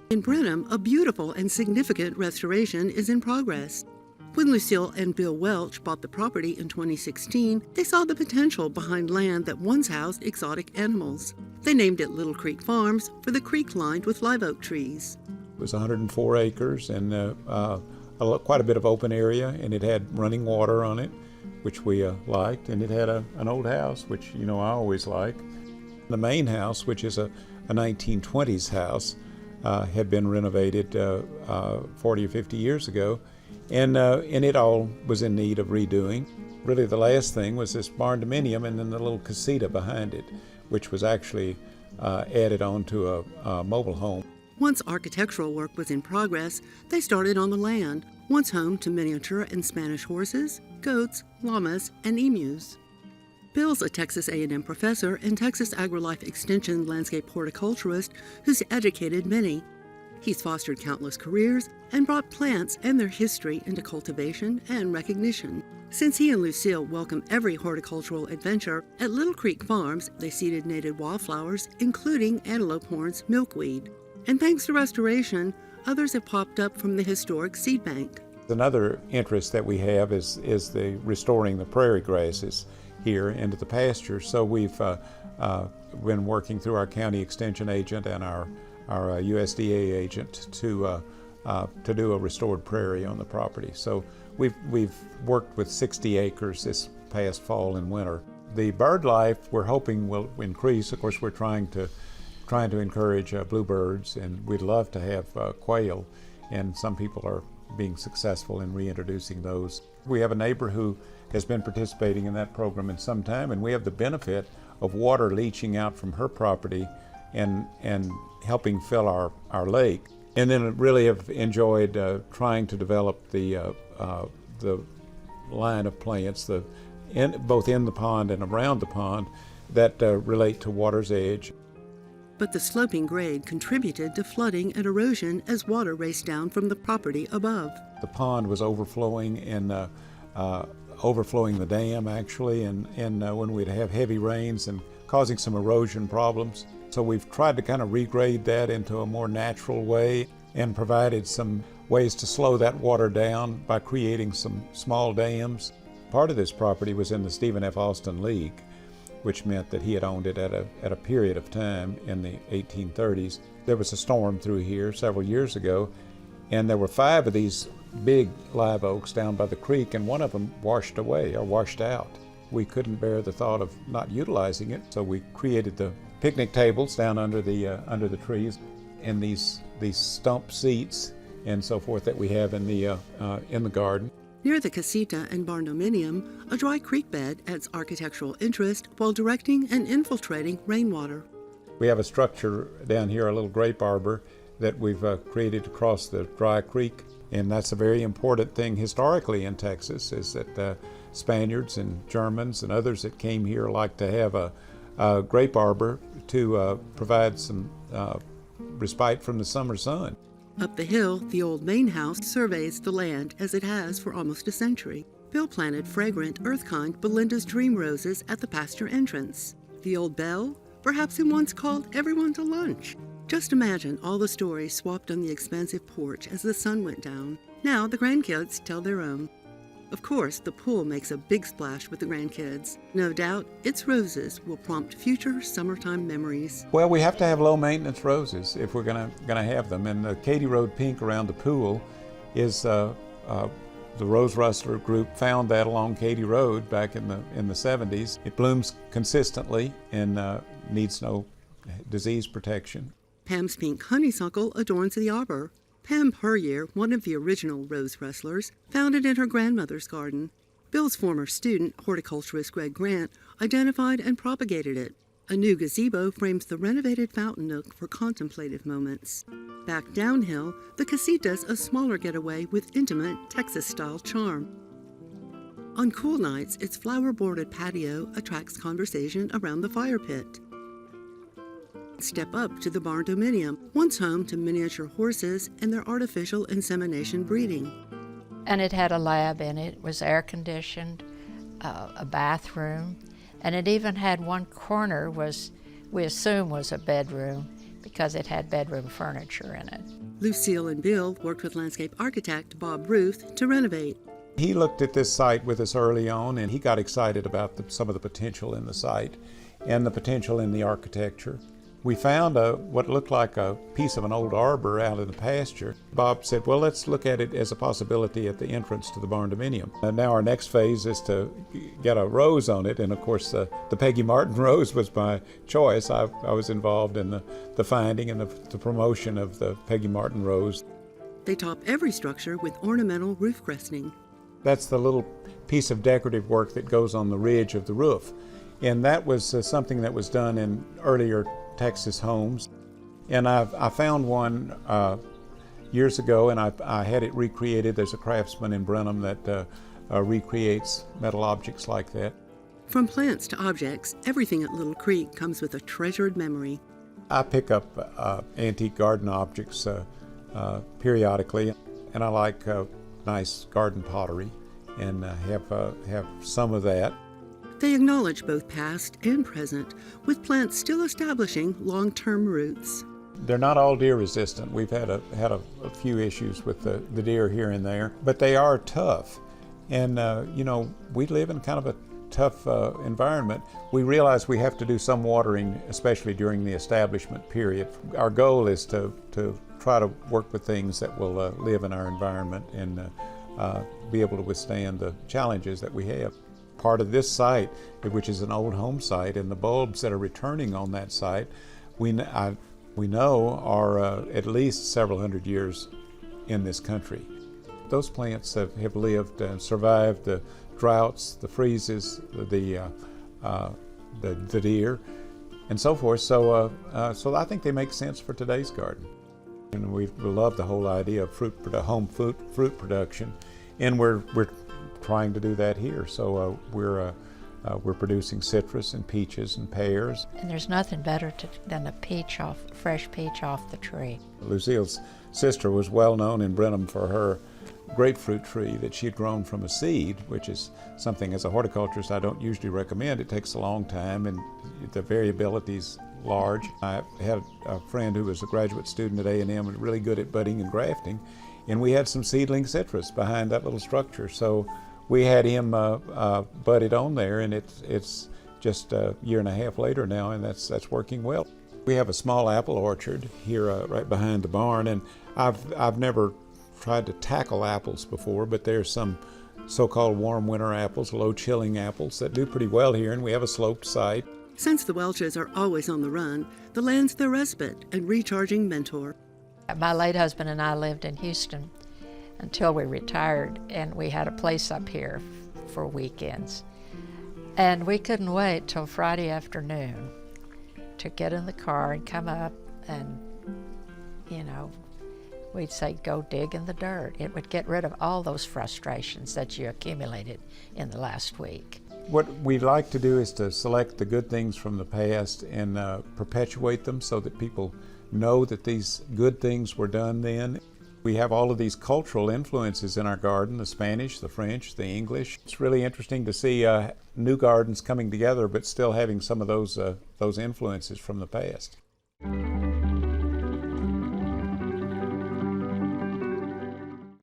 In Brenham, a beautiful and significant restoration is in progress. When Lucille and Bill Welch bought the property in 2016, they saw the potential behind land that once housed exotic animals. They named it Little Creek Farms for the creek lined with live oak trees. It was 104 acres and quite a bit of open area, and it had running water on it, which we liked, and it had an old house, which I always like. The main house, which is a 1920s house, had been renovated 40 or 50 years ago, and it all was in need of redoing. Really the last thing was this barn dominium and then the little casita behind it, which was actually added on to a mobile home. Once architectural work was in progress, they started on the land, once home to miniature and Spanish horses, goats, llamas, and emus. Bill's a Texas A&M professor and Texas AgriLife Extension landscape horticulturist who's educated many. He's fostered countless careers and brought plants and their history into cultivation and recognition. Since he and Lucille welcome every horticultural adventure, at Little Creek Farms, they seeded native wildflowers, including antelope horns milkweed. And thanks to restoration, others have popped up from the historic seed bank. Another interest that we have is the restoring the prairie grasses here into the pasture. So we've been working through our county extension agent and our USDA agent to do a restored prairie on the property. So we've worked with 60 acres this past fall and winter. The bird life we're hoping will increase. Of course, we're trying to encourage bluebirds, and we'd love to have quail, and some people are being successful in reintroducing those. We have a neighbor who has been participating in that program in some time, and we have the benefit of water leaching out from her property and helping fill our lake. And then really have enjoyed trying to develop the line of plants, both in the pond and around the pond, that relate to water's edge. But the sloping grade contributed to flooding and erosion as water raced down from the property above. The pond was overflowing and overflowing the dam actually, and when we'd have heavy rains and causing some erosion problems. So we've tried to kind of regrade that into a more natural way and provided some ways to slow that water down by creating some small dams. Part of this property was in the Stephen F. Austin League, which meant that he had owned it at a period of time in the 1830s. There was a storm through here several years ago, and there were 5 of these big live oaks down by the creek, and one of them washed away or washed out. We couldn't bear the thought of not utilizing it, so we created the picnic tables down under the trees, and these stump seats and so forth that we have in the garden. Near the casita and barndominium, a dry creek bed adds architectural interest while directing and infiltrating rainwater. We have a structure down here, a little grape arbor, that we've created across the dry creek, and that's a very important thing historically in Texas, is that Spaniards and Germans and others that came here like to have a grape arbor to provide some respite from the summer sun. Up the hill, the old main house surveys the land as it has for almost a century. Bill planted fragrant, earth-kind Belinda's Dream Roses at the pasture entrance. The old bell, perhaps it once called everyone to lunch. Just imagine all the stories swapped on the expansive porch as the sun went down. Now the grandkids tell their own. Of course, the pool makes a big splash with the grandkids. No doubt, its roses will prompt future summertime memories. Well, we have to have low-maintenance roses if we're gonna have them. And the Katy Road pink around the pool is the Rose Rustler group found that along Katy Road back in the 70s. It blooms consistently and needs no disease protection. Pam's pink honeysuckle adorns the arbor. Pam Puryear, one of the original Rose Rustlers, found it in her grandmother's garden. Bill's former student, horticulturist Greg Grant, identified and propagated it. A new gazebo frames the renovated fountain nook for contemplative moments. Back downhill, the casita's a smaller getaway with intimate Texas-style charm. On cool nights, its flower-bordered patio attracts conversation around the fire pit. Step up to the barndominium, once home to miniature horses and their artificial insemination breeding. And it had a lab in it. It was air-conditioned, a bathroom, and it even had one corner we assume was a bedroom, because it had bedroom furniture in it. Lucille and Bill worked with landscape architect Bob Ruth to renovate. He looked at this site with us early on, and he got excited about some of the potential in the site and the potential in the architecture. We found what looked like a piece of an old arbor out in the pasture. Bob said, well, let's look at it as a possibility at the entrance to the barn dominium. And now our next phase is to get a rose on it, and of course the Peggy Martin rose was my choice. I was involved in the finding and the promotion of the Peggy Martin rose. They top every structure with ornamental roof cresting. That's the little piece of decorative work that goes on the ridge of the roof. And that was something that was done in earlier Texas homes. And I found one years ago, and I had it recreated. There's a craftsman in Brenham that recreates metal objects like that. From plants to objects, everything at Little Creek comes with a treasured memory. I pick up antique garden objects periodically, and I like nice garden pottery, and have some of that. They acknowledge both past and present, with plants still establishing long-term roots. They're not all deer resistant. We've had a few issues with the deer here and there, but they are tough. And we live in kind of a tough environment. We realize we have to do some watering, especially during the establishment period. Our goal is to try to work with things that will live in our environment and be able to withstand the challenges that we have. Part of this site, which is an old home site, and the bulbs that are returning on that site, we know are at least several hundred years in this country. Those plants have lived and survived the droughts, the freezes, the deer, and so forth. So I think they make sense for today's garden. And we love the whole idea of home fruit production, and we're trying to do that here. So we're producing citrus and peaches and pears. And there's nothing better than a fresh peach off the tree. Lucille's sister was well known in Brenham for her grapefruit tree that she'd grown from a seed, which is something as a horticulturist I don't usually recommend. It takes a long time and the variability's large. I had a friend who was a graduate student at A&M and really good at budding and grafting, and we had some seedling citrus behind that little structure. So we had him budded on there, and it's just a year and a half later now, and that's working well. We have a small apple orchard here right behind the barn, and I've never tried to tackle apples before, but there's some so-called warm winter apples, low chilling apples that do pretty well here, and we have a sloped site. Since the Welches are always on the run, the land's their respite and recharging mentor. My late husband and I lived in Houston until we retired, and we had a place up here for weekends. And we couldn't wait till Friday afternoon to get in the car and come up and, we'd say, go dig in the dirt. It would get rid of all those frustrations that you accumulated in the last week. What we like to do is to select the good things from the past and perpetuate them so that people know that these good things were done then. We have all of these cultural influences in our garden, the Spanish, the French, the English. It's really interesting to see new gardens coming together but still having some of those influences from the past.